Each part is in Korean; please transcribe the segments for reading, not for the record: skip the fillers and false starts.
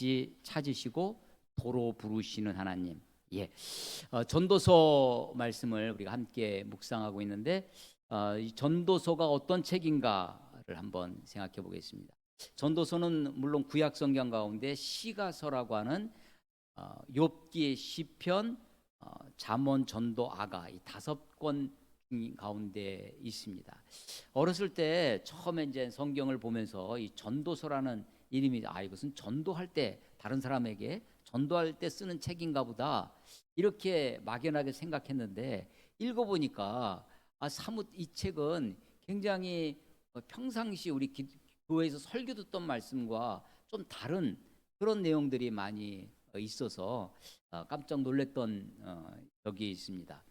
다시 찾으시고 도로 부르시는 하나님. 예, 전도서 말씀을 우리가 함께 묵상하고 있는데 이 전도서가 어떤 책인가를 한번 생각해 보겠습니다. 전도서는 물론 구약 성경 가운데 시가서라고 하는 욥기, 시편, 잠언, 전도, 아가 이 5권 가운데 있습니다. 어렸을 때 처음에 이제 성경을 보면서 이 전도서라는 이름이 이것은 전도할 때 다른 사람에게 전도할 때 쓰는 책인가 보다 이렇게 막연하게 생각했는데 읽어보니까 사뭇 이 책은 굉장히 평상시 우리 교회에서 설교 듣던 말씀과 좀 다른 그런 내용들이 많이 있어서 깜짝 놀랐던 적이 있습니다.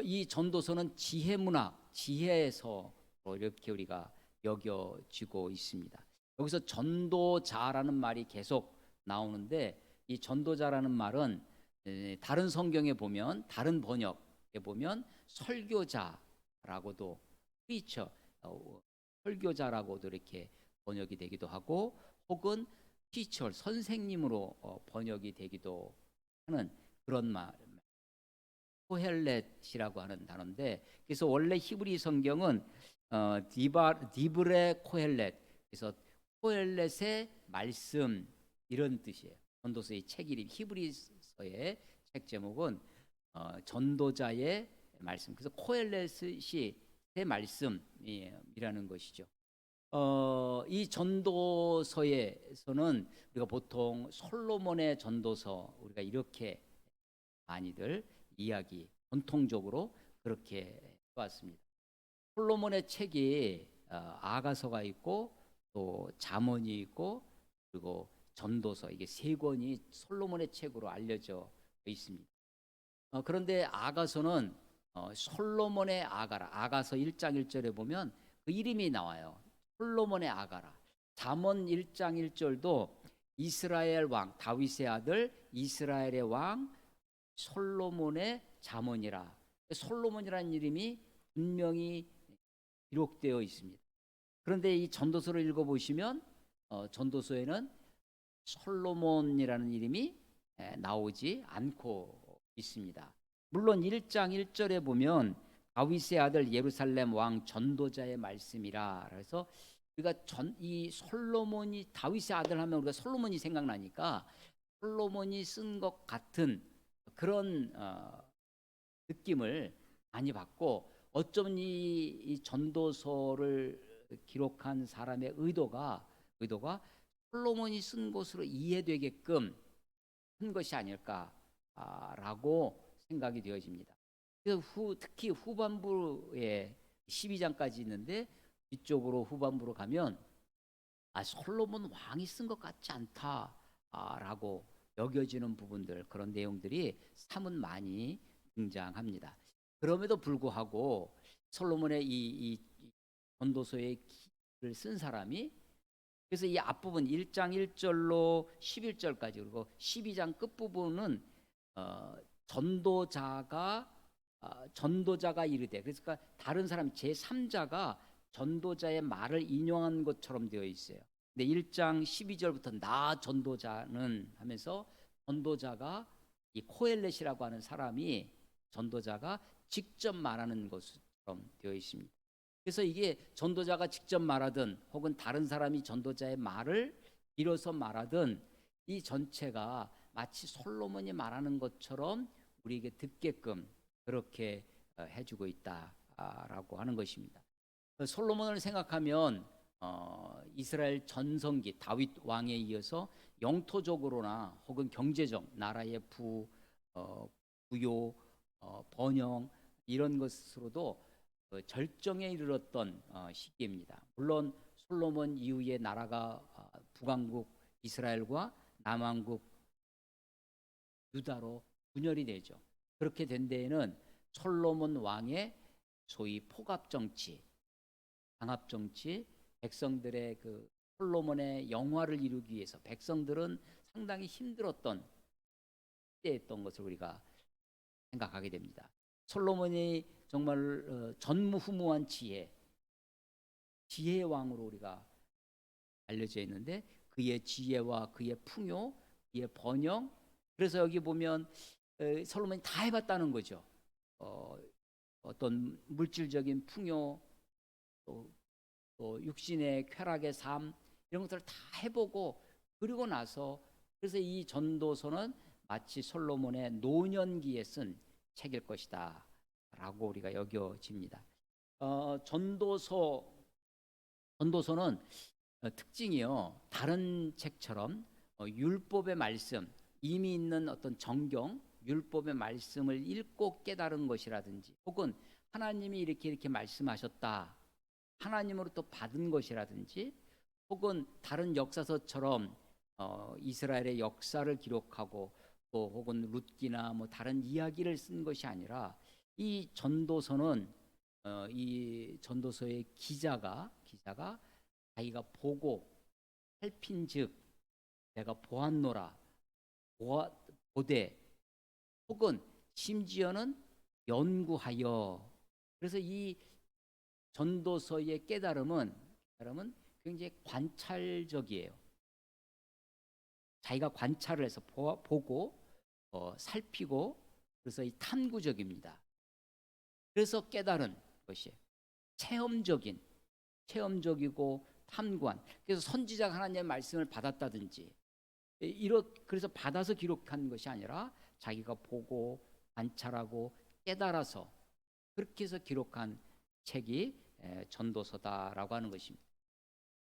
이 전도서는 지혜문학, 지혜서로 이렇게 우리가 여겨지고 있습니다. 여기서 전도자라는 말이 계속 나오는데 이 전도자라는 말은 다른 성경에 보면 다른 번역에 보면 설교자라고도 프리처, 설교자라고도 이렇게 번역이 되기도 하고 혹은 티처, 선생님으로 번역이 되기도 하는 그런 말. 코헬렛이라고 하는 단어인데 그래서 원래 히브리 성경은 디브레 코헬렛 그래서 코헬렛의 말씀 이런 뜻이에요. 전도서의 책 이름 히브리서의 책 제목은 전도자의 말씀. 그래서 코헬렛의 말씀이라는 것이죠. 이 전도서에서는 우리가 보통 솔로몬의 전도서 우리가 이렇게 많이들 이야기 전통적으로 그렇게 해왔습니다. 솔로몬의 책이 아가서가 있고 또 잠언이 있고 그리고 전도서 이게 3권이 솔로몬의 책으로 알려져 있습니다. 그런데 아가서는 솔로몬의 아가라 아가서 1장 1절에 보면 그 이름이 나와요. 솔로몬의 아가라. 잠언 1장 1절도 이스라엘 왕 다윗의 아들 이스라엘의 왕 솔로몬의 잠언이라. 솔로몬이라는 이름이 분명히 기록되어 있습니다. 그런데 이 전도서를 읽어보시면 전도서에는 솔로몬이라는 이름이 나오지 않고 있습니다. 물론 1장 1절에 보면 다윗의 아들 예루살렘 왕 전도자의 말씀이라. 그래서 우리가 이 솔로몬이 다윗의 아들 하면 우리가 솔로몬이 생각나니까 솔로몬이 쓴 것 같은 그런 느낌을 많이 받고 어쩌면 이 전도서를 기록한 사람의 의도가 솔로몬이 쓴 것으로 이해되게끔 한 것이 아닐까라고 생각이 되어집니다. 그래서 특히 후반부에 12장까지 있는데 뒤쪽으로 후반부로 가면 솔로몬 왕이 쓴 것 같지 않다라고 여겨지는 부분들 그런 내용들이 사뭇 많이 등장합니다. 그럼에도 불구하고 솔로몬의 이 전도서의 기를 쓴 사람이 그래서 이 앞부분 1장 1절로 11절까지 그리고 12장 끝부분은 전도자가 이르되 그러니까 다른 사람 제3자가 전도자의 말을 인용한 것처럼 되어 있어요. 근데 1장 12절부터 나 전도자는 하면서 전도자가 이 코엘렛이라고 하는 사람이 전도자가 직접 말하는 것처럼 되어 있습니다. 그래서 이게 전도자가 직접 말하든 혹은 다른 사람이 전도자의 말을 빌어서 말하든 이 전체가 마치 솔로몬이 말하는 것처럼 우리에게 듣게끔 그렇게 해주고 있다라고 하는 것입니다. 솔로몬을 생각하면 이스라엘 전성기 다윗 왕에 이어서 영토적으로나 혹은 경제적 나라의 부요 번영 이런 것으로도 절정에 이르렀던 시기입니다. 물론 솔로몬 이후에 나라가 북왕국 이스라엘과 남왕국 유다로 분열이 되죠. 그렇게 된 데에는 솔로몬 왕의 소위 포갑정치 강압정치 백성들의 그 솔로몬의 영화를 이루기 위해서 백성들은 상당히 힘들었던 때였던 것을 우리가 생각하게 됩니다. 솔로몬이 정말 전무후무한 지혜의 왕으로 우리가 알려져 있는데 그의 지혜와 그의 풍요, 그의 번영. 그래서 여기 보면 솔로몬이 다 해봤다는 거죠. 어떤 물질적인 풍요, 또 육신의 쾌락의 삶, 이런 것들을 다 해보고 그리고 나서, 그래서 이 전도서는 마치 솔로몬의 노년기에 쓴 책일 것이다 라고 우리가 여겨집니다. 전도서는 특징이요, 다른 책처럼 율법의 말씀, 이미 있는 어떤 정경, 율법의 말씀을 읽고 깨달은 것이라든지, 혹은 하나님이 이렇게 말씀하셨다, 하나님으로부터 받은 것이라든지, 혹은 다른 역사서처럼 이스라엘의 역사를 기록하고 또 혹은 룻기나 뭐 다른 이야기를 쓴 것이 아니라, 이 전도서는 이 전도서의 기자가 자기가 보고 살핀즉 내가 보았노라, 보되, 혹은 심지어는 연구하여. 그래서 이 전도서의 깨달음은 굉장히 관찰적이에요. 자기가 관찰을 해서 보고 살피고, 그래서 이 탐구적입니다. 그래서 깨달은 것이에요. 체험적이고 탐구한. 그래서 선지자가 하나님의 말씀을 받았다든지, 그래서 받아서 기록한 것이 아니라 자기가 보고 관찰하고 깨달아서 그렇게 해서 기록한 책이 전도서다라고 하는 것입니다.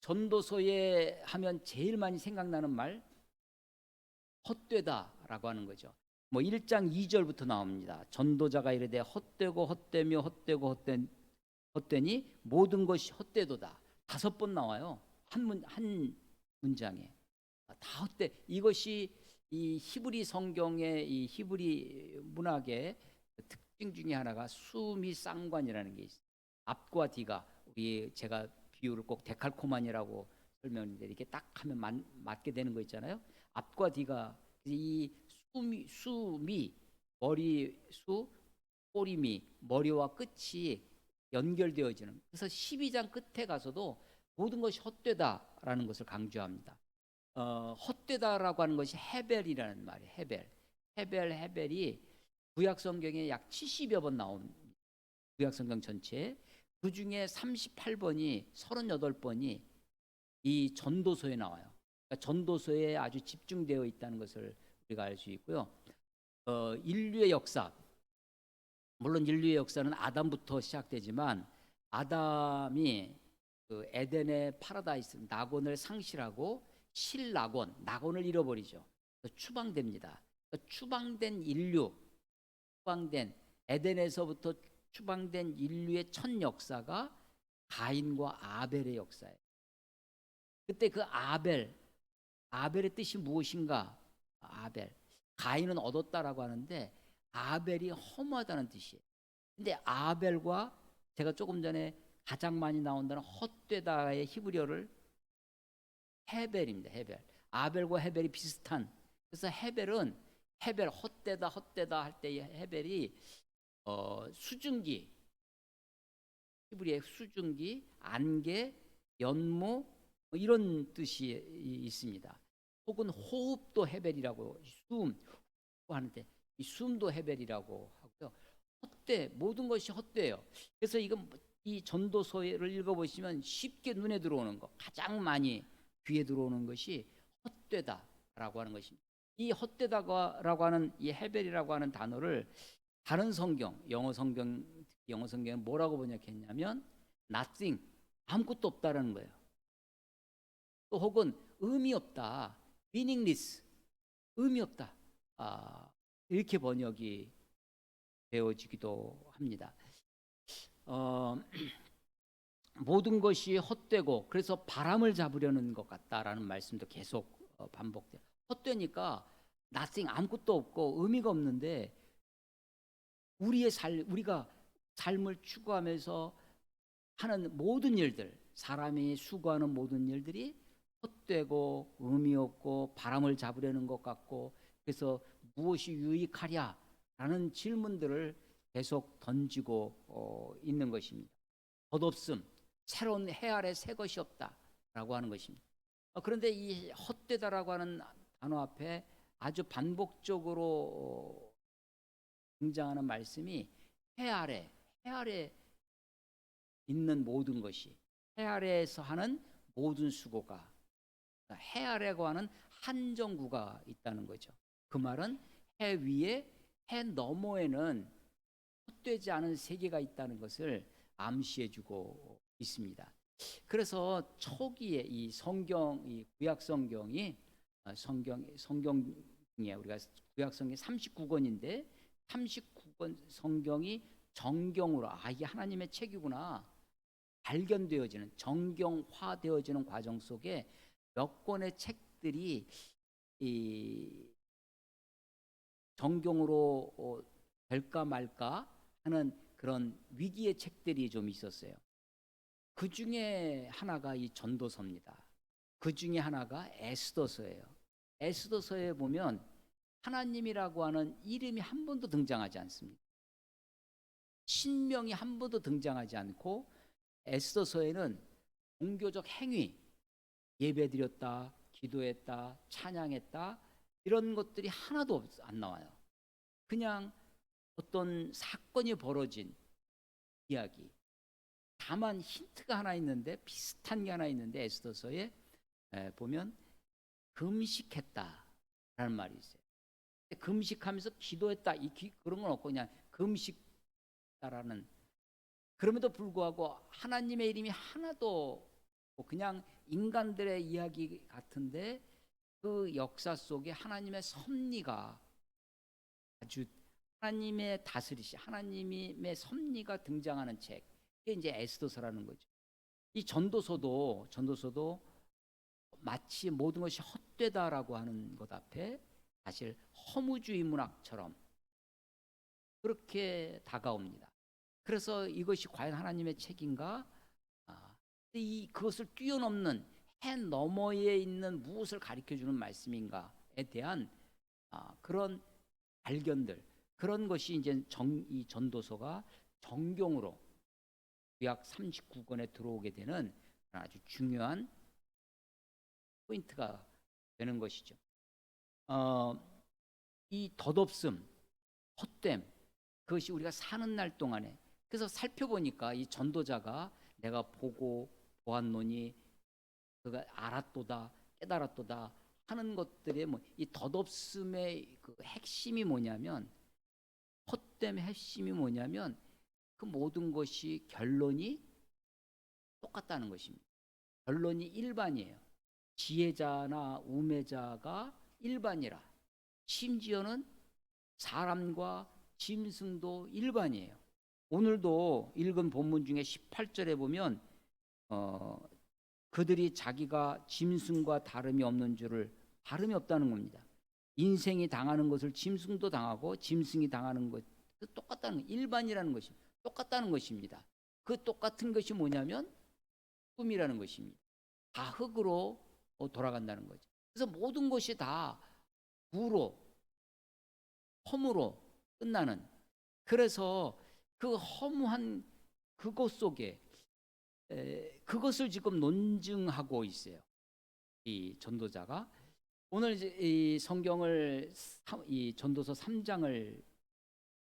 전도서에 하면 제일 많이 생각나는 말, 헛되다라고 하는 거죠. 뭐 1장 2절부터 나옵니다. 전도자가 이르되 헛되고 헛되며 헛되고 헛되니 모든 것이 헛되도다. 5번 나와요. 한 문장에 다 헛되. 이것이 이 히브리 성경의, 이 히브리 문학의 특징 중에 하나가 수미 쌍관이라는 게 있어요. 앞과 뒤가, 제가 비유를 꼭 데칼코마니라고 설명했는데, 이렇게 딱 하면 맞게 되는 거 있잖아요. 앞과 뒤가, 이 수미, 머리수, 꼬리미, 머리와 끝이 연결되어지는. 그래서 12장 끝에 가서도 모든 것이 헛되다라는 것을 강조합니다. 헛되다라고 하는 것이 헤벨이라는 말이에요. 헤벨이 구약 성경에 약 70여 번 나온, 구약 성경 전체에 그 중에 38번이 38번이 이 전도서에 나와요. 그러니까 전도서에 아주 집중되어 있다는 것을 우리가 알 수 있고요. 인류의 역사, 물론 인류의 역사는 아담부터 시작되지만, 아담이 그 에덴의 파라다이스 낙원을 상실하고 낙원을 잃어버리죠. 추방됩니다. 추방된 인류, 추방된 에덴에서부터 추방된 인류의 첫 역사가 가인과 아벨의 역사예요. 그때 그 아벨의 뜻이 무엇인가? 가인은 얻었다라고 하는데 아벨이 허무하다는 뜻이에요. 근데 아벨과, 제가 조금 전에 가장 많이 나온다는 헛되다의 히브리어를 헤벨입니다. 아벨과 헤벨이 비슷한. 그래서 헤벨 헛되다 할 때의 헤벨이 수증기, 히브리의 수증기, 안개, 연무, 이런 뜻이 있습니다. 혹은 호흡도 헤벨이라고, 숨 하는데 이 숨도 헤벨이라고 하고요. 모든 것이 헛되요. 그래서 이 전도서를 읽어보시면 쉽게 눈에 들어오는 것, 가장 많이 귀에 들어오는 것이 헛되다라고 하는 것입니다. 이 헛되다라고 하는 이 헤벨이라고 하는 단어를 다른 성경, 영어 성경에 뭐라고 번역했냐면 nothing, 아무것도 없다라는 거예요. 또 혹은 의미 없다, meaningless, 의미 없다, 이렇게 번역이 되어지기도 합니다. 모든 것이 헛되고, 그래서 바람을 잡으려는 것 같다라는 말씀도 계속 반복돼요. 헛되니까 nothing, 아무것도 없고 의미가 없는데, 우리가 삶을 추구하면서 하는 모든 일들, 사람이 수고하는 모든 일들이 헛되고 의미 없고 바람을 잡으려는 것 같고, 그래서 무엇이 유익하랴라는 질문들을 계속 던지고 있는 것입니다. 덧없음, 새로운 해 아래 새 것이 없다라고 하는 것입니다. 그런데 이 헛되다라고 하는 단어 앞에 아주 반복적으로 등장하는 말씀이 해 아래 있는 모든 것이, 해 아래에서 하는 모든 수고가, 해 아래고 하는 한정구가 있다는 거죠. 그 말은 해 위에, 해 너머에는 헛되지 않은 세계가 있다는 것을 암시해주고 있습니다. 그래서 초기에 이 구약 성경이 성경에 우리가 구약 성경 39권인데 39권 성경이 정경으로 이게 하나님의 책이구나 발견되어지는, 정경화되어지는 과정 속에 몇 권의 책들이 이 정경으로 될까 말까 하는 그런 위기의 책들이 좀 있었어요. 그 중에 하나가 이 전도서입니다. 그 중에 하나가 에스더서예요. 에스더서에 보면 하나님이라고 하는 이름이 한 번도 등장하지 않습니다. 신명이 한 번도 등장하지 않고 에스더서에는 종교적 행위, 예배드렸다, 기도했다, 찬양했다 이런 것들이 하나도 안 나와요. 그냥 어떤 사건이 벌어진 이야기. 다만 힌트가 하나 있는데, 비슷한 게 하나 있는데 에스더서에 보면 금식했다라는 말이 있어요. 금식하면서 기도했다 그런 건 없고 그냥 금식다라는. 그럼에도 불구하고 하나님의 이름이 하나도 그냥 인간들의 이야기 같은데 그 역사 속에 하나님의 섭리가 아주, 하나님의 다스리시, 하나님의 섭리가 등장하는 책, 이게 이제 에스더서라는 거죠. 이 전도서도 마치 모든 것이 헛되다라고 하는 것 앞에 사실 허무주의 문학처럼 그렇게 다가옵니다. 그래서 이것이 과연 하나님의 책인가? 그것을 뛰어넘는 해 너머에 있는 무엇을 가르쳐주는 말씀인가에 대한 그런 발견들, 그런 것이 이제 이 전도서가 정경으로 구약 39권에 들어오게 되는 아주 중요한 포인트가 되는 것이죠. 이 덧없음, 헛됨, 그것이 우리가 사는 날 동안에, 그래서 살펴보니까 이 전도자가 내가 보고 보았노니 그가 알았도다 깨달았도다 하는 것들의 이 덧없음의 그 핵심이 뭐냐면, 헛됨의 핵심이 뭐냐면 그 모든 것이 결론이 똑같다는 것입니다. 결론이 일반이에요. 지혜자나 우매자가 일반이라, 심지어는 사람과 짐승도 일반이에요. 오늘도 읽은 본문 중에 18절에 보면 그들이 자기가 짐승과 다름이 없는 줄을, 다름이 없다는 겁니다. 인생이 당하는 것을 짐승도 당하고 짐승이 당하는 것 똑같다는, 일반이라는 것이 똑같다는 것입니다. 그 똑같은 것이 뭐냐면 꿈이라는 것입니다. 다 흙으로 돌아간다는 거죠. 그래서 모든 것이 다 무로, 허무로 끝나는, 그래서 그 허무한 그것 속에 그것을 지금 논증하고 있어요. 이 전도자가 오늘 이 성경을 이 전도서 3장을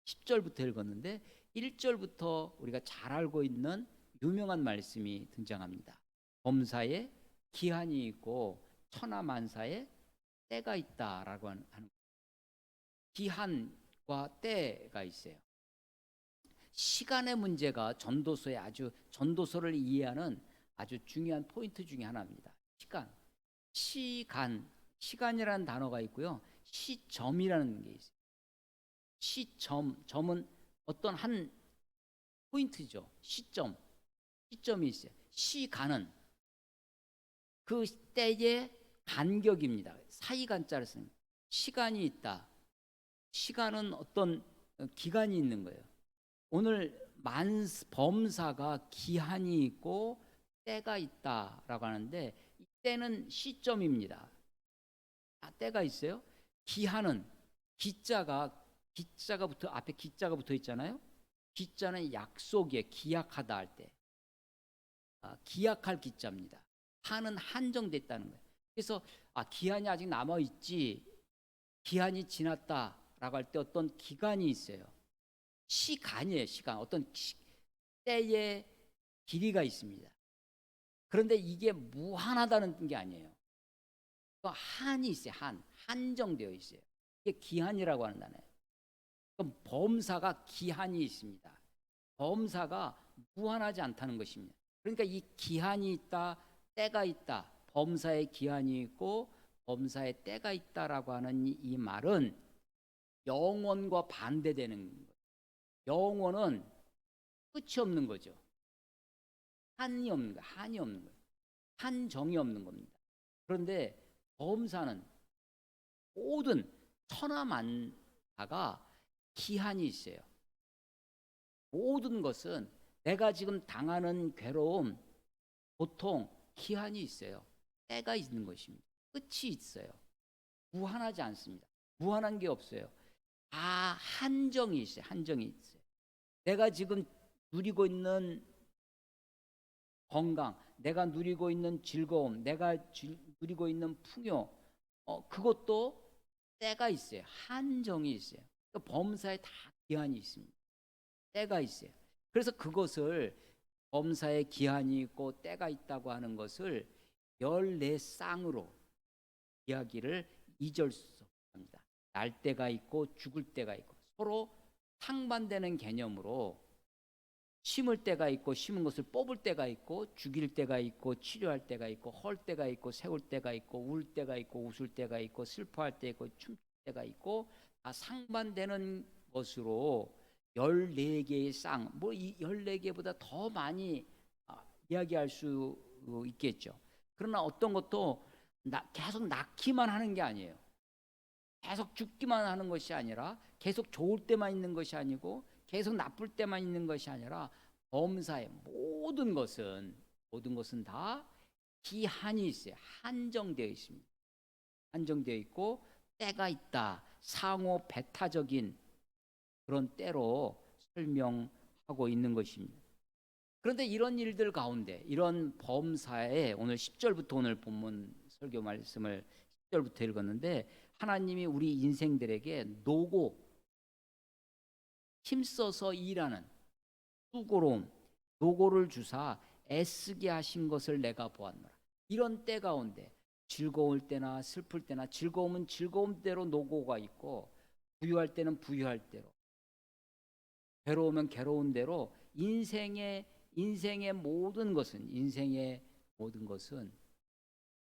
10절부터 읽었는데 1절부터 우리가 잘 알고 있는 유명한 말씀이 등장합니다. 범사에 기한이 있고 천하만사에 때가 있다라고 하는, 기한과 때가 있어요. 시간의 문제가 전도서에 아주, 전도서를 이해하는 아주 중요한 포인트 중에 하나입니다. 시간이라는 단어가 있고요. 시점이라는 게 있어요. 점은 어떤 한 포인트죠. 시점이 있어요. 시간은 그 때의 간격입니다. 사이간자를 쓰는, 시간이 있다. 시간은 어떤 기간이 있는 거예요. 오늘 범사가 기한이 있고 때가 있다라고 하는데, 이 때는 시점입니다. 때가 있어요. 기한은 기자가 앞에 기자가 붙어 있잖아요. 기자는 약속에 기약하다 할 때, 기약할 기자입니다. 한은 한정됐다는 거예요. 그래서 기한이 아직 남아 있지, 기한이 지났다라고 할 때 어떤 기간이 있어요. 시간이에요. 시간. 어떤 때의 길이가 있습니다. 그런데 이게 무한하다는 게 아니에요. 또 한이 있어요. 한정되어 있어요. 이게 기한이라고 하는 단어예요. 그럼 범사가 기한이 있습니다. 범사가 무한하지 않다는 것입니다. 그러니까 이 기한이 있다, 때가 있다, 범사의 기한이 있고 범사의 때가 있다라고 하는 이 말은 영원과 반대되는 거예요. 영원은 끝이 없는 거죠. 한이 없는 거예요. 한이 없는 거예요. 한정이 없는 겁니다. 그런데 범사는 모든 천하만사가 기한이 있어요. 모든 것은 내가 지금 당하는 괴로움, 고통, 기한이 있어요. 때가 있는 것입니다. 끝이 있어요. 무한하지 않습니다. 무한한 게 없어요. 다 한정이 있어요. 한정이 있어요. 내가 지금 누리고 있는 건강, 내가 누리고 있는 즐거움, 내가 누리고 있는 풍요, 그것도 때가 있어요. 한정이 있어요. 그러니까 범사에 다 기한이 있습니다. 때가 있어요. 그래서 그것을 범사에 기한이 있고 때가 있다고 하는 것을 14쌍으로 이야기를 잊을 수 없습니다. 날 때가 있고 죽을 때가 있고 서로 상반되는 개념으로 심을 때가 있고 심은 것을 뽑을 때가 있고 죽일 때가 있고 치료할 때가 있고 헐 때가 있고 세울 때가 있고 울 때가 있고 웃을 때가 있고 슬퍼할 때 있고 춤출 때가 있고 다 상반되는 것으로 14개의 쌍, 이 14개보다 더 많이 이야기할 수 있겠죠. 그러나 어떤 것도 계속 낳기만 하는 게 아니에요. 계속 죽기만 하는 것이 아니라 계속 좋을 때만 있는 것이 아니고 계속 나쁠 때만 있는 것이 아니라 범사의 모든 것은 다 기한이 있어요. 한정되어 있습니다. 한정되어 있고 때가 있다. 상호 배타적인 그런 때로 설명하고 있는 것입니다. 그런데 이런 일들 가운데 이런 범사에 오늘 10절부터 오늘 본문 설교 말씀을 10절부터 읽었는데 하나님이 우리 인생들에게 힘써서 일하는 수고로움, 노고를 주사 애쓰게 하신 것을 내가 보았노라. 이런 때 가운데 즐거울 때나 슬플 때나 즐거움은 즐거움대로 노고가 있고 부유할 때는 부유할 대로 괴로우면 괴로운 대로 인생의 모든 것은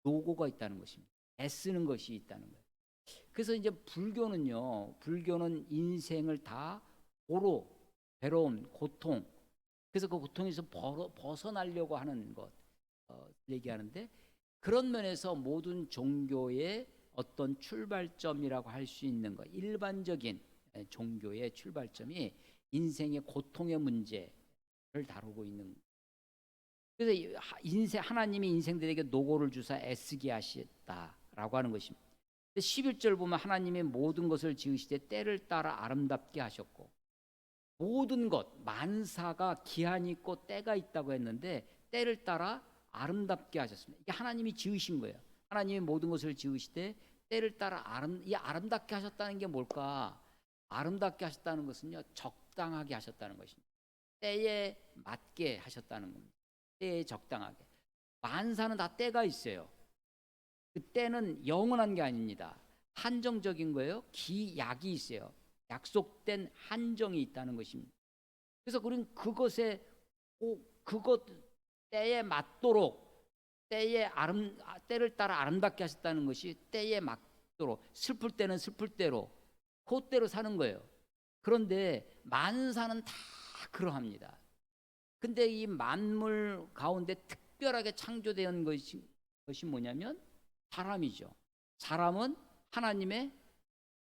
노고가 있다는 것입니다. 애쓰는 것이 있다는 거예요. 그래서 이제 불교는 인생을 다 고로, 괴로움, 고통, 그래서 그 고통에서 벗어나려고 하는 것 얘기하는데 그런 면에서 모든 종교의 어떤 출발점이라고 할 수 있는 것, 일반적인 종교의 출발점이 인생의 고통의 문제를 다루고 있는. 그래서 하나님이 인생들에게 노고를 주사 애쓰게 하셨다라고 하는 것입니다. 11절 보면 하나님이 모든 것을 지으시되 때를 따라 아름답게 하셨고, 모든 것 만사가 기한이 있고 때가 있다고 했는데 때를 따라 아름답게 하셨습니다. 이게 하나님이 지으신 거예요. 하나님이 모든 것을 지으시되 때를 따라 아름답게 하셨다는 게 뭘까? 아름답게 하셨다는 것은요, 적당하게 하셨다는 것입니다. 때에 맞게 하셨다는 겁니다. 때에 적당하게. 만사는 다 때가 있어요. 그 때는 영원한 게 아닙니다. 한정적인 거예요. 기약이 있어요. 약속된 한정이 있다는 것입니다. 그래서 우리는 그것 때에 맞도록 때를 따라 아름답게 하셨다는 것이 때에 맞도록 슬플 때는 슬플 대로 그대로 사는 거예요. 그런데 만사는 다 그러합니다. 근데 이 만물 가운데 특별하게 창조된 것이 뭐냐면 사람이죠. 사람은 하나님의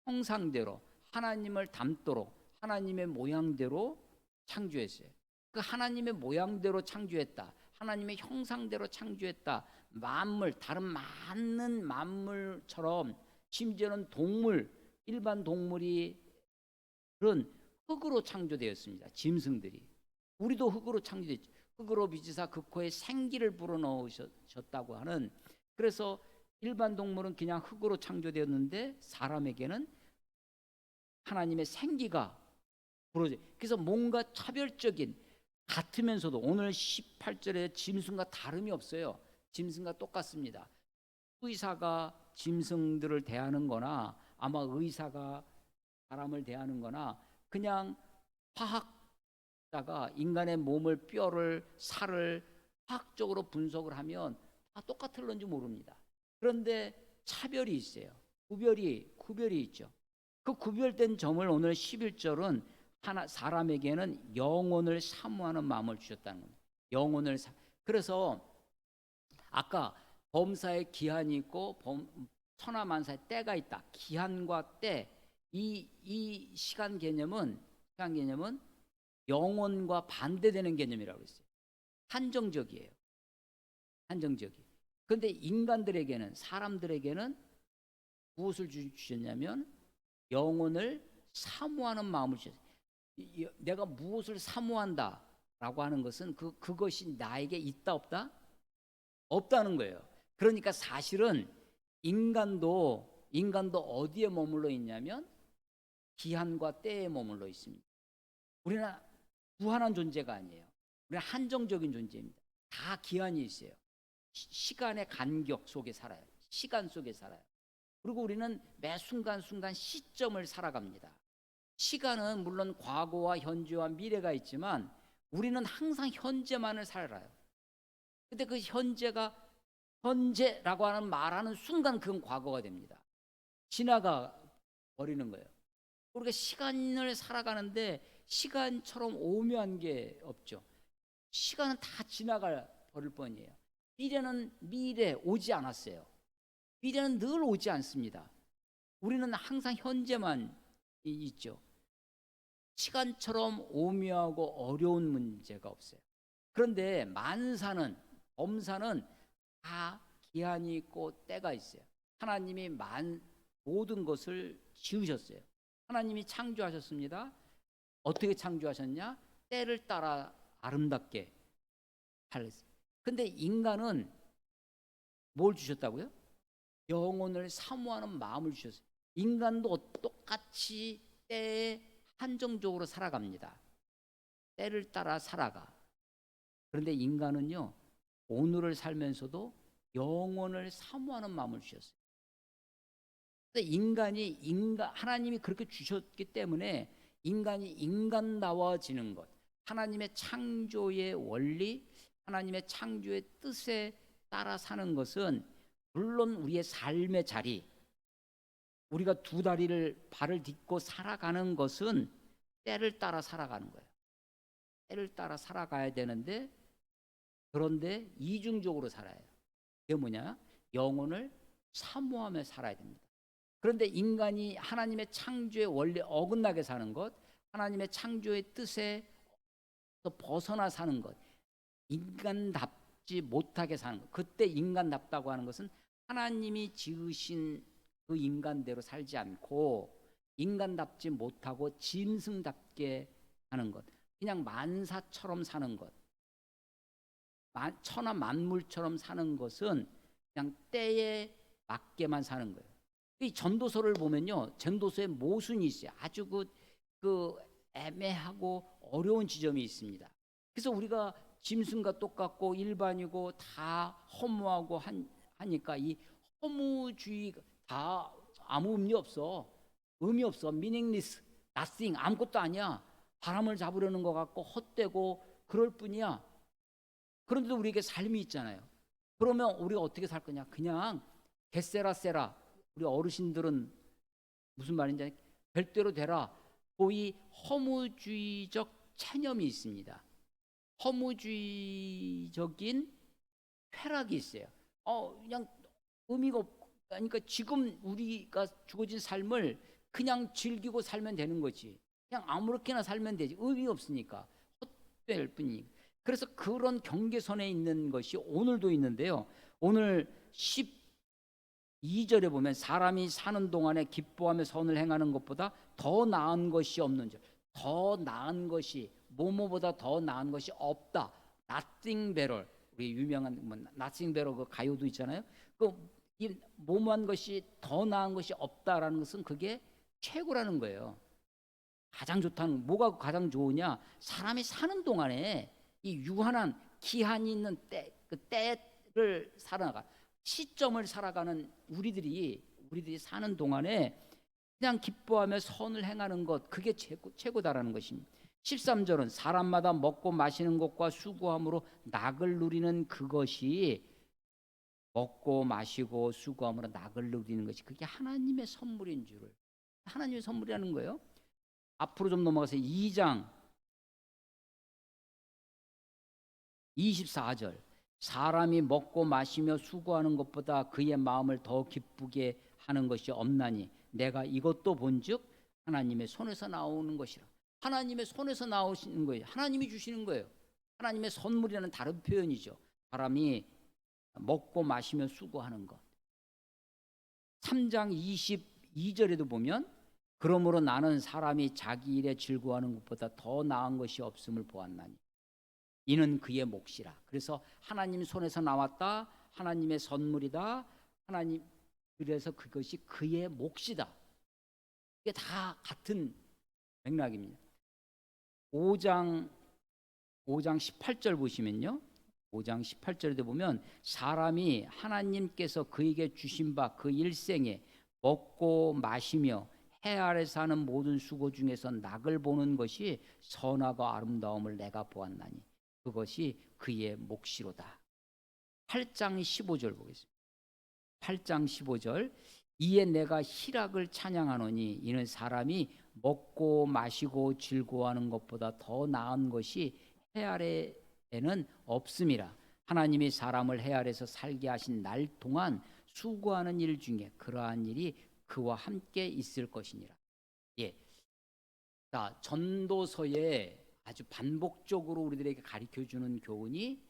형상대로 하나님을 닮도록 하나님의 모양대로 창조했어요. 그 하나님의 모양대로 창조했다. 하나님의 형상대로 창조했다. 다른 많은 만물처럼 심지어는 일반 동물이 그런 흙으로 창조되었습니다. 짐승들이. 우리도 흙으로 창조됐죠. 흙으로 빚으사 그 코에 생기를 불어넣으셨다고 하는. 그래서 일반 동물은 그냥 흙으로 창조되었는데 사람에게는 하나님의 생기가 불어져. 그래서 뭔가 차별적인 같으면서도 오늘 18절에 짐승과 다름이 없어요. 짐승과 똑같습니다. 의사가 짐승들을 대하는 거나 아마 의사가 사람을 대하는 거나 그냥 화학자가 인간의 몸을 뼈를 살을 화학적으로 분석을 하면 다 똑같을런지 모릅니다. 그런데 차별이 있어요. 구별이 있죠. 그 구별된 점을 오늘 11절은 사람에게는 영혼을 사모하는 마음을 주셨다는 겁니다. 그래서 아까 범사에 기한이 있고 천하만사에 때가 있다. 기한과 때, 이 시간 개념은 영혼과 반대되는 개념이라고 했어요. 한정적이에요. 그런데 인간들에게는, 사람들에게는 무엇을 주셨냐면 영혼을 사모하는 마음을 주셨어요. 내가 무엇을 사모한다라고 하는 것은 그것이 나에게 있다 없다? 없다는 거예요. 그러니까 사실은 인간도 어디에 머물러 있냐면 기한과 때에 머물러 있습니다. 우리는 무한한 존재가 아니에요. 우리는 한정적인 존재입니다. 다 기한이 있어요. 시간의 간격 속에 살아요. 시간 속에 살아요. 그리고 우리는 매 순간순간 시점을 살아갑니다. 시간은 물론 과거와 현재와 미래가 있지만 우리는 항상 현재만을 살아요. 근데 그 현재라고 하는 말하는 순간 그건 과거가 됩니다. 지나가 버리는 거예요. 우리가 시간을 살아가는데 시간처럼 오묘한 게 없죠. 시간은 다 지나가 버릴 뿐이에요. 미래 오지 않았어요. 미래는 늘 오지 않습니다. 우리는 항상 현재만 있죠. 시간처럼 오묘하고 어려운 문제가 없어요. 그런데 범사는 다 기한이 있고 때가 있어요. 하나님이 모든 것을 지으셨어요. 하나님이 창조하셨습니다. 어떻게 창조하셨냐? 때를 따라 아름답게 하셨어요. 근데 인간은 뭘 주셨다고요? 영혼을 사모하는 마음을 주셨어요. 인간도 똑같이 때에 한정적으로 살아갑니다. 때를 따라 살아가. 그런데 인간은요, 오늘을 살면서도 영혼을 사모하는 마음을 주셨어요. 하나님이 그렇게 주셨기 때문에 인간이 인간다워지는 것, 하나님의 창조의 원리, 하나님의 창조의 뜻에 따라 사는 것은 물론 우리의 삶의 자리, 우리가 발을 딛고 살아가는 것은 때를 따라 살아가는 거예요. 때를 따라 살아가야 되는데 그런데 이중적으로 살아요. 그게 뭐냐? 영혼을 사모하며 살아야 됩니다. 그런데 인간이 하나님의 창조의 원리 어긋나게 사는 것, 하나님의 창조의 뜻에 벗어나 사는 것, 인간답지 못하게 사는 것. 그때 인간답다고 하는 것은 하나님이 지으신 그 인간대로 살지 않고 인간답지 못하고 짐승답게 하는 것, 그냥 만사처럼 사는 것, 천하 만물처럼 사는 것은 그냥 때에 맞게만 사는 거예요. 이 전도서를 보면요, 전도서에 모순이 있어요. 아주 그 애매하고 어려운 지점이 있습니다. 그래서 우리가 짐승과 똑같고 일반이고 다 허무하고 하니까 이 허무주의 다 아무 의미 없어. meaningless, nothing, 아무것도 아니야. 바람을 잡으려는 것 같고 헛되고 그럴 뿐이야. 그런데도 우리에게 삶이 있잖아요. 그러면 우리가 어떻게 살 거냐? 그냥 게세라 우리 어르신들은 무슨 말인지 별대로 되라. 이 허무주의적 체념이 있습니다. 허무주의적인 쾌락이 있어요. 그냥 의미가 없고, 그러니까 지금 우리가 주어진 삶을 그냥 즐기고 살면 되는 거지. 그냥 아무렇게나 살면 되지. 의미 없으니까 헛될 뿐이니까. 그래서 그런 경계선에 있는 것이 오늘도 있는데요. 오늘 12절에 보면 사람이 사는 동안에 기뻐하며 선을 행하는 것보다 더 나은 것이 없는 줄. 더 나은 것이 뭐뭐보다 더 나은 것이 없다. Nothing better. 우리 유명한 Nothing better 그 가요도 있잖아요. 이 이 몸한 것이 더 나은 것이 없다라는 것은 그게 최고라는 거예요. 가장 좋다는, 뭐가 가장 좋으냐? 사람이 사는 동안에 이 유한한 기한이 있는 그 때를 살아가, 시점을 살아가는 우리들이 사는 동안에 그냥 기뻐하며 선을 행하는 것, 그게 최고다라는 것입니다. 13절은 사람마다 먹고 마시는 것과 수고함으로 낙을 누리는 그것이, 먹고 마시고 수고함으로 낙을 누리는 것이 그게 하나님의 선물인 줄을, 하나님의 선물이라는 거예요. 앞으로 좀 넘어가서 2장 24절, 사람이 먹고 마시며 수고하는 것보다 그의 마음을 더 기쁘게 하는 것이 없나니 내가 이것도 본즉 하나님의 손에서 나오는 것이라. 하나님의 손에서 나오시는 거예요. 하나님이 주시는 거예요. 하나님의 선물이라는 다른 표현이죠. 사람이 먹고 마시며 수고하는 것. 3장 22절에도 보면 그러므로 나는 사람이 자기 일에 즐거워하는 것보다 더 나은 것이 없음을 보았나니 이는 그의 몫이라. 그래서 하나님 손에서 나왔다, 하나님의 선물이다, 하나님, 그래서 그것이 그의 몫이다. 이게 다 같은 맥락입니다. 5장 18절 보시면요, 5장 18절에도 보면 사람이 하나님께서 그에게 주신 바 그 일생에 먹고 마시며 해 아래서 하는 모든 수고 중에서 낙을 보는 것이 선하고 아름다움을 내가 보았나니 그것이 그의 몫이로다. 8장 15절 보겠습니다. 8장 15절, 이에 내가 희락을 찬양하노니 이는 사람이 먹고 마시고 즐거워하는 것보다 더 나은 것이 해 아래에는 없음이라. 하나님이 사람을 해 아래서 살게 하신 날 동안 수고하는 일 중에 그러한 일이 그와 함께 있을 것이니라. 예. 자, 전도서에 아주 반복적으로 우리들에게 가르쳐 주는 교훈이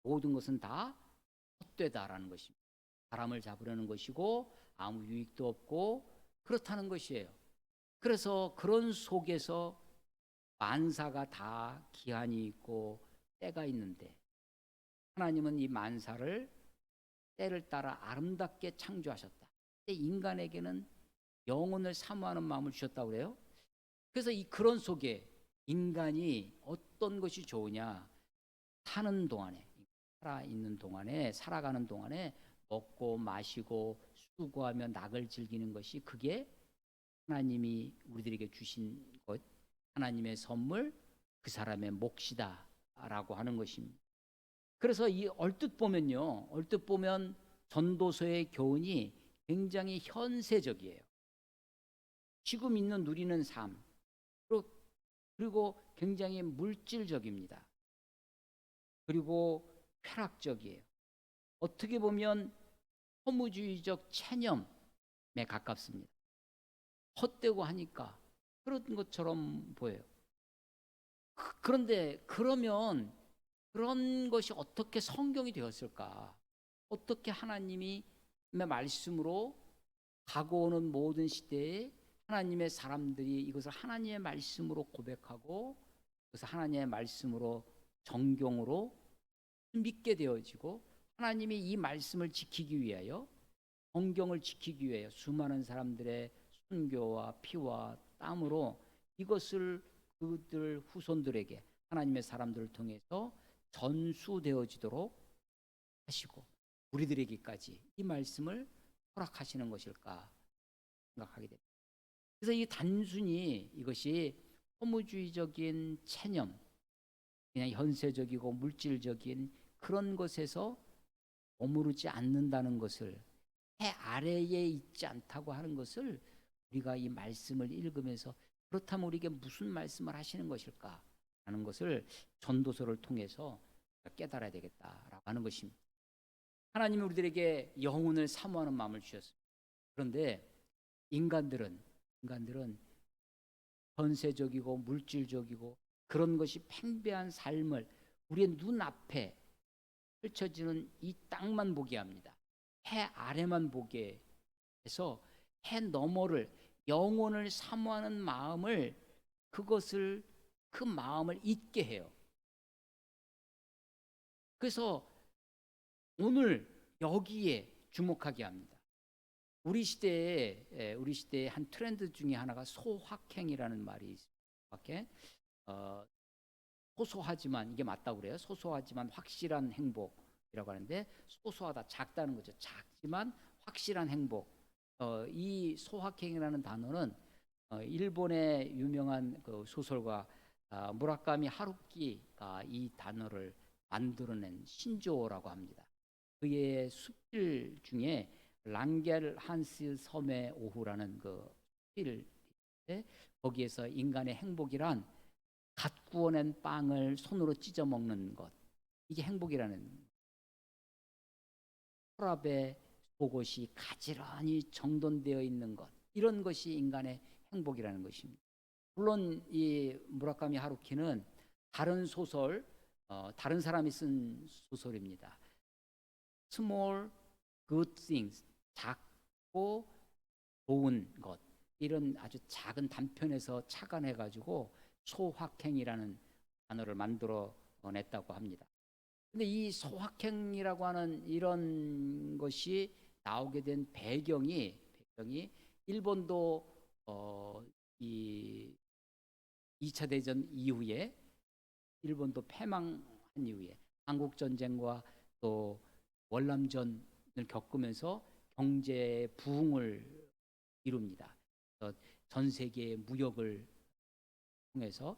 모든 것은 다 헛되다라는 것입니다. 사람을 잡으려는 것이고 아무 유익도 없고 그렇다는 것이에요. 그래서 그런 속에서 만사가 다 기한이 있고 때가 있는데 하나님은 이 만사를 때를 따라 아름답게 창조하셨다. 인간에게는 영혼을 사모하는 마음을 주셨다고 그래요. 그래서 그런 속에 인간이 어떤 것이 좋으냐? 사는 동안에, 살아있는 동안에, 살아가는 동안에 먹고 마시고 수고하며 낙을 즐기는 것이 그게 하나님이 우리들에게 주신 것, 하나님의 선물, 그 사람의 몫이다라고 하는 것입니다. 그래서 이 얼뜻 보면 전도서의 교훈이 굉장히 현세적이에요. 지금 있는 누리는 삶, 그리고 굉장히 물질적입니다. 그리고 쾌락적이에요. 어떻게 보면 허무주의적 체념에 가깝습니다. 헛되고 하니까 그런 것처럼 보여요. 그런데 그러면 그런 것이 어떻게 성경이 되었을까? 어떻게 하나님이 말씀으로 가고 오는 모든 시대에 하나님의 사람들이 이것을 하나님의 말씀으로 고백하고 그래서 하나님의 말씀으로 정경으로 믿게 되어지고 하나님이 이 말씀을 지키기 위하여 정경을 지키기 위하여 수많은 사람들의 순교와 피와 땀으로 이것을 그들 후손들에게 하나님의 사람들을 통해서 전수되어지도록 하시고 우리들에게까지 이 말씀을 허락하시는 것일까 생각하게 됩니다. 그래서 이 단순히 이것이 허무주의적인 체념, 그냥 현세적이고 물질적인 그런 것에서 머무르지 않는다는 것을, 해 아래에 있지 않다고 하는 것을 우리가 이 말씀을 읽으면서 그렇다면 우리에게 무슨 말씀을 하시는 것일까 하는 것을 전도서를 통해서 깨달아야 되겠다라고 하는 것입니다. 하나님이 우리들에게 영혼을 사모하는 마음을 주셨습니다. 그런데 인간들은 현세적이고 물질적이고 그런 것이 팽배한 삶을 우리의 눈앞에 펼쳐지는 이 땅만 보게 합니다. 해 아래만 보게 해서 해 너머를, 영혼을 사모하는 마음을, 그 마음을 잊게 해요. 그래서 오늘 여기에 주목하게 합니다. 우리 시대의 한 트렌드 중에 하나가 소확행이라는 말이 있습니다. 소확행. 어, 소소하지만 이게 맞다고 그래요. 소소하지만 확실한 행복이라고 하는데 소소하다 작다는 거죠. 작지만 확실한 행복. 이 소확행이라는 단어는 일본의 유명한 그 소설가 무라카미 하루키가 이 단어를 만들어낸 신조어라고 합니다. 그의 수필 중에 랑겔 한스 섬의 오후라는 그 수필인데 거기에서 인간의 행복이란 갓 구워낸 빵을 손으로 찢어 먹는 것, 이게 행복이라는, 혈압의 속옷이 가지런히 정돈되어 있는 것, 이런 것이 인간의 행복이라는 것입니다. 물론 이 무라카미 하루키는 다른 소설, 다른 사람이 쓴 소설입니다. Small good things, 작고 좋은 것, 이런 아주 작은 단편에서 착안해 가지고 소확행이라는 단어를 만들어 냈다고 합니다. 근데 이 소확행이라고 하는 이런 것이 나오게 된 배경이 일본도 이 2차 대전 이후에, 일본도 패망한 이후에 한국 전쟁과 또 월남전을 겪으면서 경제 부흥을 이룹니다. 전 세계의 무역을 통해서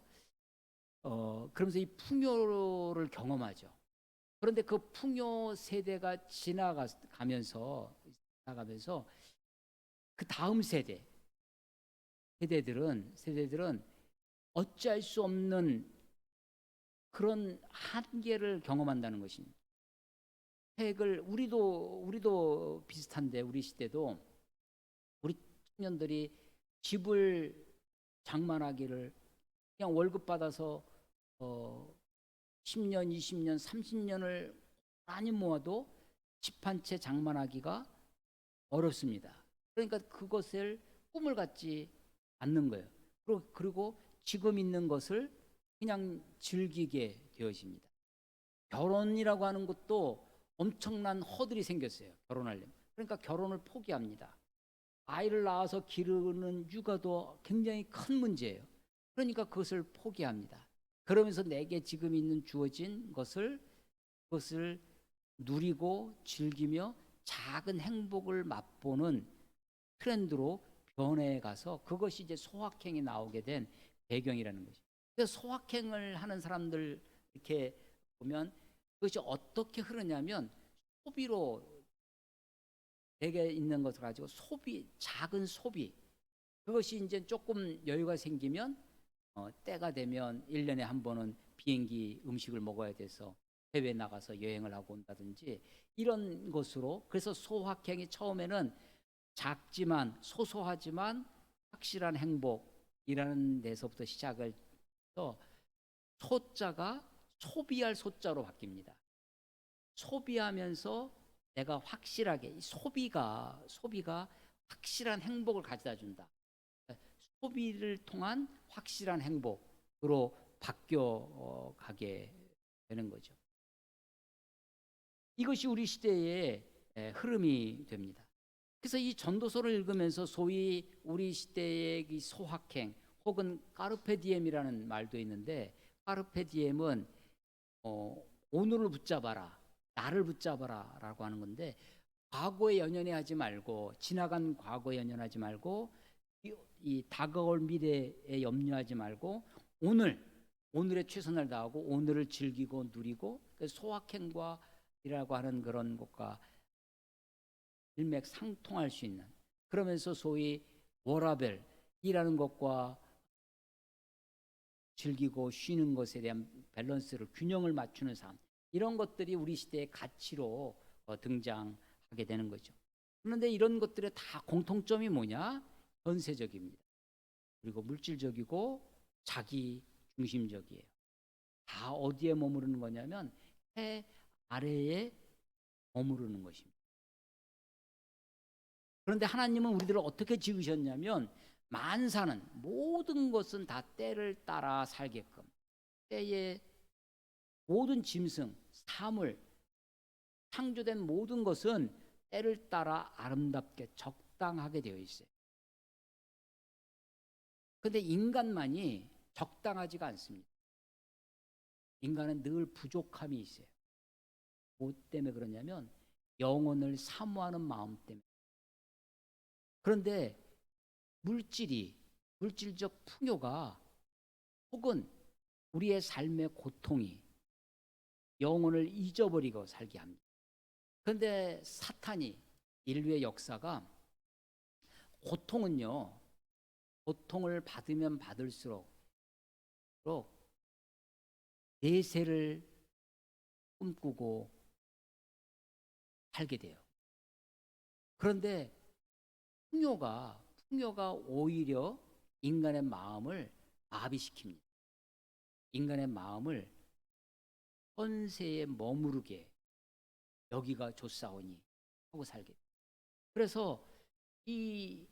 그러면서 이 풍요를 경험하죠. 그런데 그 풍요 세대가 지나가면서 그 다음 세대들은 어찌할 수 없는 그런 한계를 경험한다는 것입니다. 우리도 비슷한데, 우리 시대도 우리 청년들이 집을 장만하기를 그냥 월급 받아서 10년, 20년, 30년을 많이 모아도 집 한 채 장만하기가 어렵습니다. 그러니까 그것을 꿈을 갖지 않는 거예요. 그리고 지금 있는 것을 그냥 즐기게 되어집니다. 결혼이라고 하는 것도 엄청난 허들이 생겼어요. 결혼하려면. 그러니까 결혼을 포기합니다. 아이를 낳아서 기르는 육아도 굉장히 큰 문제예요. 그러니까 그것을 포기합니다. 그러면서 내게 지금 있는 주어진 그것을 누리고 즐기며 작은 행복을 맛보는 트렌드로 변해가서 그것이 이제 소확행이 나오게 된 배경이라는 것이죠. 그래서 소확행을 하는 사람들 이렇게 보면 그것이 어떻게 흐르냐면 소비로, 내게 있는 것을 가지고 작은 소비, 그것이 이제 조금 여유가 생기면 때가 되면 1년에 한 번은 비행기 음식을 먹어야 돼서 해외에 나가서 여행을 하고 온다든지 이런 것으로. 그래서 소확행이 처음에는 작지만 소소하지만 확실한 행복이라는 데서부터 시작을 해서 소자가 소비할 소자로 바뀝니다. 소비하면서 내가 확실하게, 소비가 확실한 행복을 가져다 준다. 소비를 통한 확실한 행복으로 바뀌어 가게 되는 거죠. 이것이 우리 시대의 흐름이 됩니다. 그래서 이 전도서를 읽으면서 소위 우리 시대의 이 소확행 혹은 까르페디엠이라는 말도 있는데, 까르페디엠은 오늘을 붙잡아라, 나를 붙잡아라 라고 하는 건데, 과거에 연연하지 말고, 지나간 과거에 연연하지 말고, 이 다가올 미래에 염려하지 말고 오늘에 최선을 다하고 오늘을 즐기고 누리고, 소확행과 이라고 하는 그런 것과 일맥상통할 수 있는, 그러면서 소위 워라벨이라는 것과 즐기고 쉬는 것에 대한 밸런스를, 균형을 맞추는 삶, 이런 것들이 우리 시대의 가치로 등장하게 되는 거죠. 그런데 이런 것들의 다 공통점이 뭐냐? 전세적입니다. 그리고 물질적이고 자기 중심적이에요. 다 어디에 머무르는 거냐면 해 아래에 머무르는 것입니다. 그런데 하나님은 우리들을 어떻게 지으셨냐면, 만사는, 모든 것은 다 때를 따라 살게끔, 때에 모든 짐승, 사물, 창조된 모든 것은 때를 따라 아름답게 적당하게 되어 있어요. 근데 인간만이 적당하지가 않습니다. 인간은 늘 부족함이 있어요. 뭐 때문에 그러냐면 영혼을 사모하는 마음 때문에. 그런데 물질적 풍요가 혹은 우리의 삶의 고통이 영혼을 잊어버리고 살게 합니다. 그런데 사탄이 인류의 역사가 고통을 받으면 받을수록 내세를 꿈꾸고 살게 돼요. 그런데 풍요가 오히려 인간의 마음을 마비시킵니다. 인간의 마음을 현세에 머무르게 여기가 좋사오니 하고 살게 돼요. 그래서 이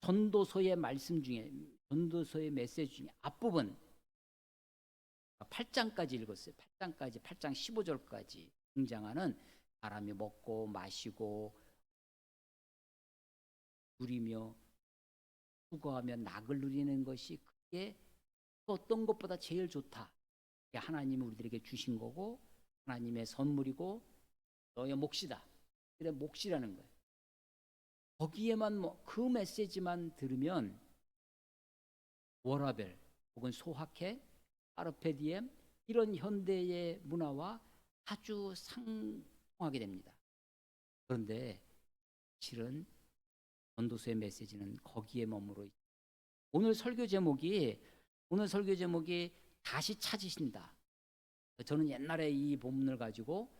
전도서의 말씀 중에, 전도서의 메시지 중에 앞부분 8장까지 읽었어요. 8장 15절까지 등장하는 사람이 먹고 마시고 누리며 수고하며 낙을 누리는 것이 그게 어떤 것보다 제일 좋다. 하나님이 우리들에게 주신 거고 하나님의 선물이고 너의 몫이다. 그래 몫이라는 거예요. 거기에만 그 메시지만 들으면 워라벨 혹은 소확해, 카르페디엠 이런 현대의 문화와 아주 상통하게 됩니다. 그런데 실은 전도서의 메시지는 거기에 머무르 있습니다. 오늘 설교 제목이 다시 찾으신다. 저는 옛날에 이 본문을 가지고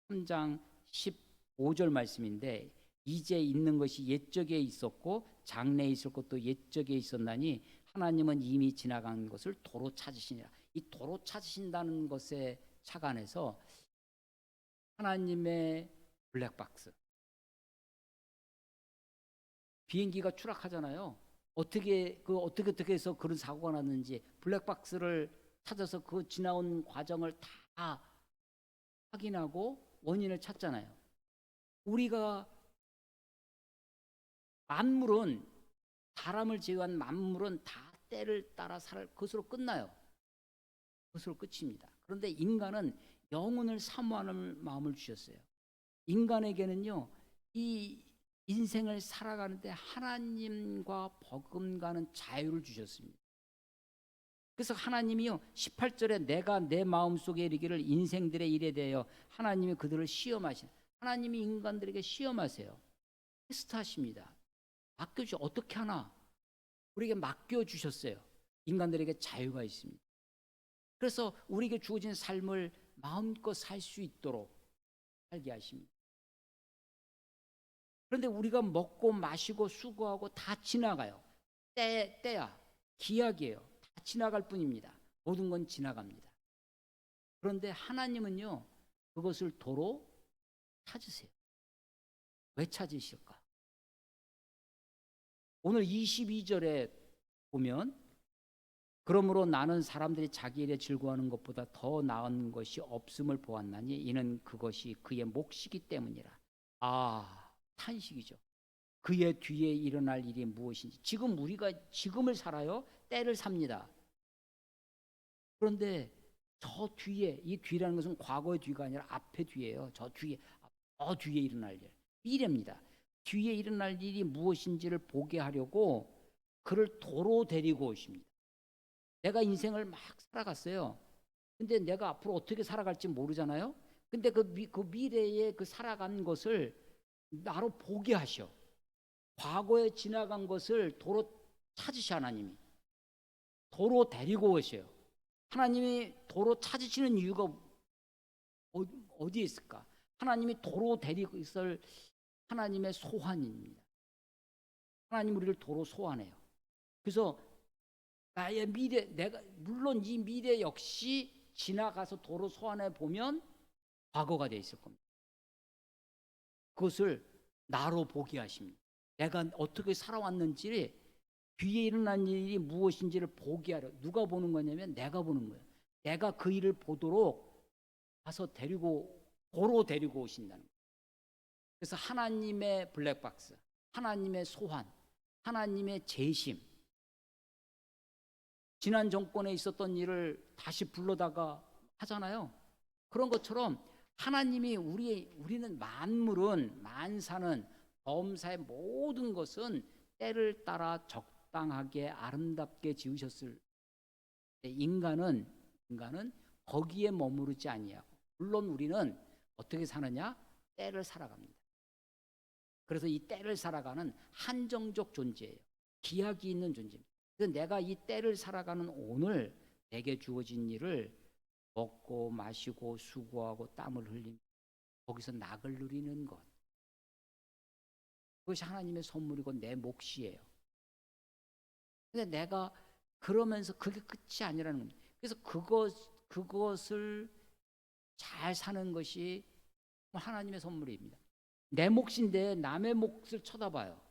3장 15절 말씀인데 이제 있는 것이 옛적에 있었고 장래에 있을 것도 옛적에 있었나니 하나님은 이미 지나간 것을 도로 찾으시니라. 이 도로 찾으신다는 것에 착안해서 하나님의 블랙박스, 비행기가 추락하잖아요. 어떻게 해서 그런 사고가 났는지 블랙박스를 찾아서 그 지나온 과정을 다 확인하고 원인을 찾잖아요. 우리가 만물은, 사람을 제외한 만물은 다 때를 따라 살 것으로 끝나요. 그것으로 끝입니다. 그런데 인간은 영혼을 사모하는 마음을 주셨어요. 인간에게는요, 이 인생을 살아가는데 하나님과 버금가는 자유를 주셨습니다. 그래서 하나님이요 18절에 내가 내 마음속에 이르기를 인생들의 일에 대하여 하나님이 그들을 시험하시는, 하나님이 인간들에게 시험하세요. 테스트하십니다. 맡겨주 어떻게 하나 우리에게 맡겨주셨어요. 인간들에게 자유가 있습니다. 그래서 우리에게 주어진 삶을 마음껏 살 수 있도록 살게 하십니다. 그런데 우리가 먹고 마시고 수고하고 다 지나가요. 때야 기약이에요. 다 지나갈 뿐입니다. 모든 건 지나갑니다. 그런데 하나님은요 그것을 도로 찾으세요. 왜 찾으실까? 오늘 22절에 보면 그러므로 나는 사람들이 자기 일에 즐거워하는 것보다 더 나은 것이 없음을 보았나니 이는 그것이 그의 몫이기 때문이라. 탄식이죠. 그의 뒤에 일어날 일이 무엇인지. 지금 우리가 지금을 살아요. 때를 삽니다. 그런데 저 뒤에, 이 뒤라는 것은 과거의 뒤가 아니라 앞의 뒤예요. 저 뒤에 일어날 일, 미래입니다. 뒤에 일어날 일이 무엇인지를 보게 하려고 그를 도로 데리고 오십니다. 내가 인생을 막 살아갔어요. 근데 내가 앞으로 어떻게 살아갈지 모르잖아요. 근데 그 미래에 그 살아간 것을 나로 보게 하셔. 과거에 지나간 것을 도로 찾으셔. 하나님이 도로 데리고 오셔요. 하나님이 도로 찾으시는 이유가 어디에 있을까? 하나님이 도로 데리고 있을 하나님의 소환입니다. 하나님 우리를 도로 소환해요. 그래서 나의 미래, 내가 물론 이 미래 역시 지나가서 도로 소환해 보면 과거가 돼 있을 겁니다. 그것을 나로 보게 하십니다. 내가 어떻게 살아왔는지, 뒤에 일어난 일이 무엇인지를 보게 하려. 누가 보는 거냐면 내가 보는 거예요. 내가 그 일을 보도록 가서 도로 데리고 오신다는 거예요. 그래서 하나님의 블랙박스, 하나님의 소환, 하나님의 재심, 지난 정권에 있었던 일을 다시 불러다가 하잖아요. 그런 것처럼 하나님이 우리는 만물은 만사는 범사의 모든 것은 때를 따라 적당하게 아름답게 지으셨을 때 인간은 거기에 머무르지 아니하고, 물론 우리는 어떻게 사느냐? 때를 살아갑니다. 그래서 이 때를 살아가는 한정적 존재예요. 기약이 있는 존재입니다. 그래서 내가 이 때를 살아가는 오늘 내게 주어진 일을 먹고 마시고 수고하고 땀을 흘리며 거기서 낙을 누리는 것, 그것이 하나님의 선물이고 내 몫이에요. 근데 내가 그러면서 그게 끝이 아니라는 겁니다. 그래서 그것을 잘 사는 것이 하나님의 선물입니다. 내 몫인데 남의 몫을 쳐다봐요.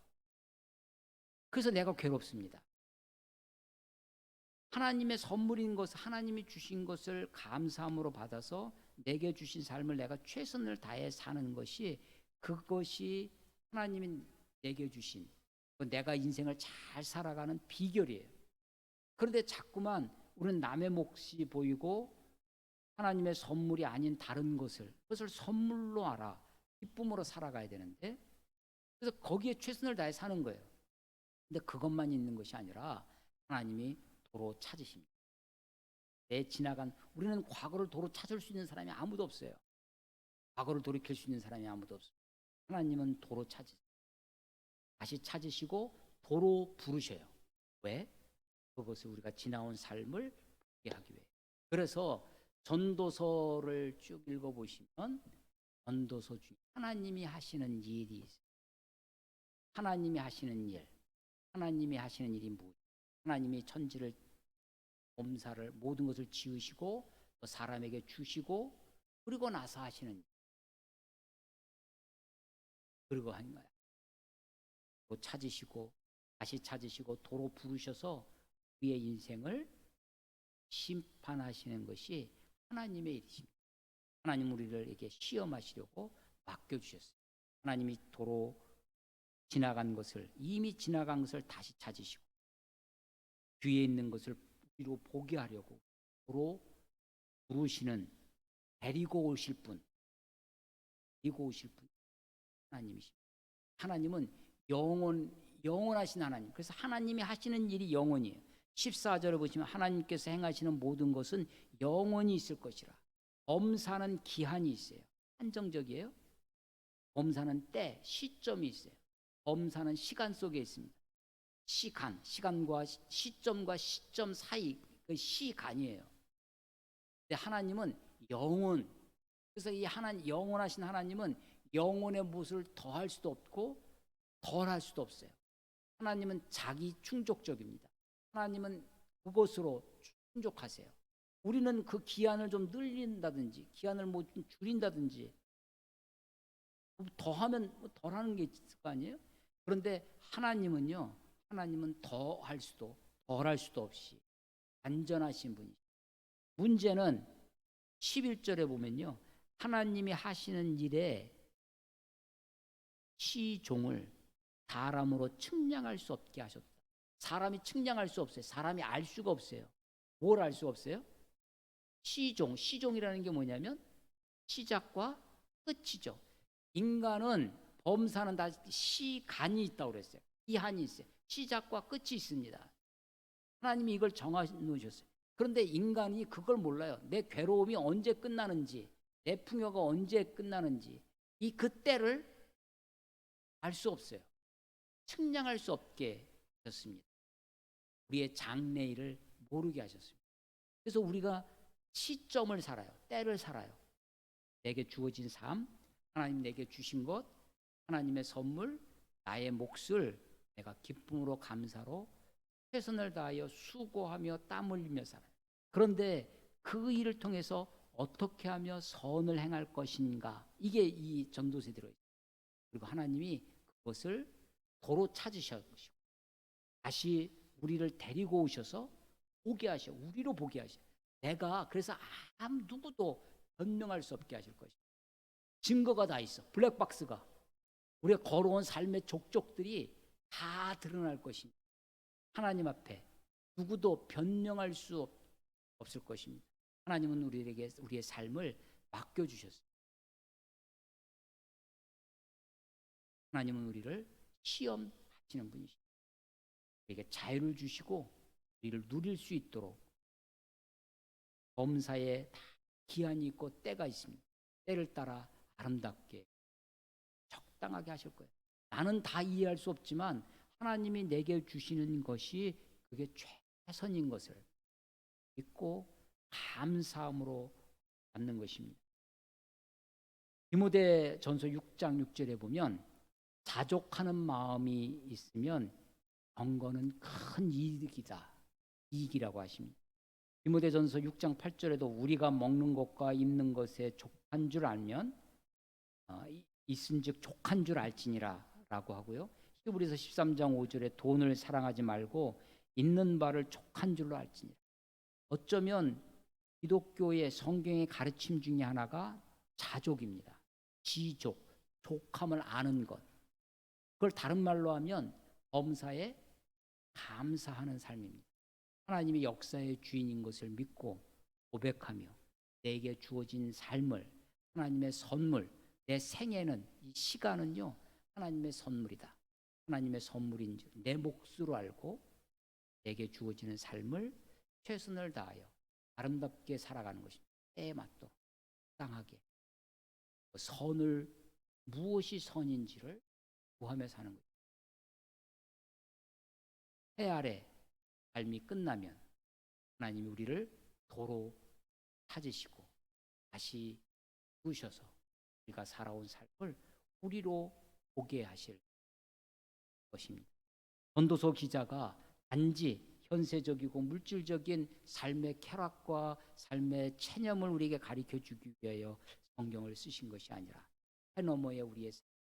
그래서 내가 괴롭습니다. 하나님의 선물인 것을, 하나님이 주신 것을 감사함으로 받아서 내게 주신 삶을 내가 최선을 다해 사는 것이, 그것이 하나님이 내게 주신, 내가 인생을 잘 살아가는 비결이에요. 그런데 자꾸만 우리는 남의 몫이 보이고 하나님의 선물이 아닌 다른 그것을 선물로 알아 기쁨으로 살아가야 되는데, 그래서 거기에 최선을 다해 사는 거예요. 근데 그것만 있는 것이 아니라 하나님이 도로 찾으십니다. 우리는 과거를 도로 찾을 수 있는 사람이 아무도 없어요. 과거를 돌이킬 수 있는 사람이 아무도 없어요. 하나님은 도로 찾으세요. 다시 찾으시고 도로 부르셔요. 왜? 그것을 우리가 지나온 삶을 보게 하기 위해. 그래서 전도서를 쭉 읽어보시면 전도서 중에 하나님이 하시는 일이 있어요. 하나님이 하시는 일, 하나님이 하시는 일이 무엇이에요? 하나님이 천지를, 범사를, 모든 것을 지으시고 또 사람에게 주시고 그리고 나서 하시는 일. 그리고 한 거야. 또 찾으시고 다시 찾으시고 도로 부르셔서 우리의 인생을 심판하시는 것이 하나님의 일이십니다. 하나님 우리에게 시험하시려고 맡겨주셨어요. 하나님이 도로 이미 지나간 것을 다시 찾으시고 뒤에 있는 것을 뒤로 보게 하려고 도로 부르시는, 데리고 오실 분 하나님이십니다. 하나님은 영원하신 하나님. 그래서 하나님이 하시는 일이 영원이에요. 14절을 보시면 하나님께서 행하시는 모든 것은 영원히 있을 것이라. 범사는 기한이 있어요. 한정적이에요. 범사는 때, 시점이 있어요. 범사는 시간 속에 있습니다. 시간과 시점과 시점 사이, 그 시간이에요. 근데 하나님은 영원. 그래서 이 영원하신 하나님은 영혼의 무엇을 더할 수도 없고 덜할 수도 없어요. 하나님은 자기 충족적입니다. 하나님은 그것으로 충족하세요. 우리는 그 기한을 좀 늘린다든지 기한을 뭐 좀 줄인다든지 더하면 덜하는 게 있을 거 아니에요? 그런데 하나님은 더할 수도 덜할 수도 없이 완전하신 분이죠. 문제는 11절에 보면요, 하나님이 하시는 일에 시종을 사람으로 측량할 수 없게 하셨다. 사람이 측량할 수 없어요. 사람이 알 수가 없어요. 뭘 알 수가 없어요? 시종이라는 게 뭐냐면 시작과 끝이죠. 인간은 범사는 다 시간이 있다고 그랬어요. 기한이 있어요. 시작과 끝이 있습니다. 하나님이 이걸 정해 놓으셨어요. 그런데 인간이 그걸 몰라요. 내 괴로움이 언제 끝나는지, 내 풍요가 언제 끝나는지, 이 그때를 알 수 없어요. 측량할 수 없게 하셨습니다. 우리의 장래일을 모르게 하셨습니다. 그래서 우리가 시점을 살아요. 때를 살아요. 내게 주어진 삶, 하나님 내게 주신 것, 하나님의 선물, 나의 몫을 내가 기쁨으로 감사로 최선을 다하여 수고하며 땀 흘리며 살아요. 그런데 그 일을 통해서 어떻게 하며 선을 행할 것인가, 이게 이 전도서에 들어있어요. 그리고 하나님이 그것을 도로 찾으시고 다시 우리를 데리고 오셔서 보게 하셔. 우리로 보게 하셔. 내가 그래서 아무 누구도 변명할 수 없게 하실 것이다. 증거가 다 있어. 블랙박스가. 우리가 걸어온 삶의 족적들이 다 드러날 것입니다. 하나님 앞에 누구도 변명할 수 없을 것입니다. 하나님은 우리에게 우리의 삶을 맡겨주셨어요. 하나님은 우리를 시험하시는 분이십니다. 우리에게 자유를 주시고 우리를 누릴 수 있도록 범사에 다 기한이 있고 때가 있습니다. 때를 따라 아름답게 적당하게 하실 거예요. 나는 다 이해할 수 없지만 하나님이 내게 주시는 것이 그게 최선인 것을 믿고 감사함으로 받는 것입니다. 디모데전서 6장 6절에 보면 자족하는 마음이 있으면 경건은 큰 이익이라고 하십니다. 디모데전서 6장 8절에도 우리가 먹는 것과 입는 것에 족한 줄 알면 있은즉 족한 줄 알지니라 라고 하고요. 히브리서 13장 5절에 돈을 사랑하지 말고 있는 바를 족한 줄로 알지니라. 어쩌면 기독교의 성경의 가르침 중에 하나가 자족입니다. 지족, 족함을 아는 것. 그걸 다른 말로 하면 범사에 감사하는 삶입니다. 하나님이 역사의 주인인 것을 믿고 고백하며 내게 주어진 삶을 하나님의 선물, 내 생애는 이 시간은요 하나님의 선물이다. 하나님의 선물인 줄 내 몫으로 알고 내게 주어지는 삶을 최선을 다하여 아름답게 살아가는 것입니다. 때에 맞도록 적당하게 선을 무엇이 선인지를 구하며 사는 것입니다. 해 아래 삶이 끝나면 하나님이 우리를 도로 찾으시고 다시 부으셔서 우리가 살아온 삶을 우리로 보게 하실 것입니다. 전도서 기자가 단지 현세적이고 물질적인 삶의 쾌락과 삶의 체념을 우리에게 가르쳐 주기 위하여 성경을 쓰신 것이 아니라 해 너머에 우리의 삶을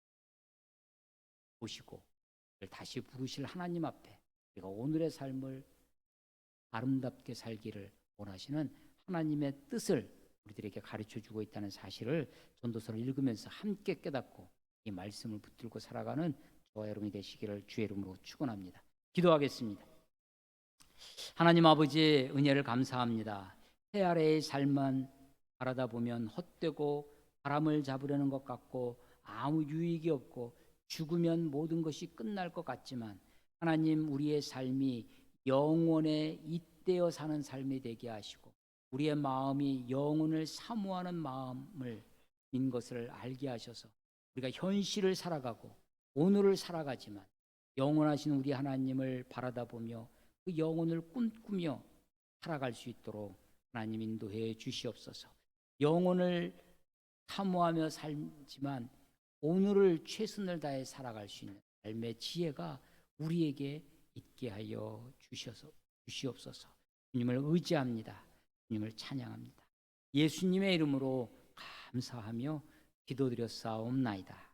보시고 다시 부르실 하나님 앞에 우리가 오늘의 삶을 아름답게 살기를 원하시는 하나님의 뜻을 우리들에게 가르쳐 주고 있다는 사실을 전도서를 읽으면서 함께 깨닫고 이 말씀을 붙들고 살아가는 저와 여러분이 되시기를 주의 이름으로 축원합니다. 기도하겠습니다. 하나님 아버지 은혜를 감사합니다. 해 아래의 삶만 바라다 보면 헛되고 바람을 잡으려는 것 같고 아무 유익이 없고 죽으면 모든 것이 끝날 것 같지만 하나님 우리의 삶이 영원에 잇대어 사는 삶이 되게 하시고 우리의 마음이 영혼을 사모하는 마음을 인 것을 알게 하셔서 우리가 현실을 살아가고 오늘을 살아가지만 영원하신 우리 하나님을 바라다보며 그 영혼을 꿈꾸며 살아갈 수 있도록 하나님 인도해 주시옵소서. 영혼을 사모하며 살지만 오늘을 최선을 다해 살아갈 수 있는 삶의 지혜가 우리에게 있게 하여 주시옵소서. 주님을 의지합니다. 주님을 찬양합니다. 예수님의 이름으로 감사하며 기도드렸사옵나이다.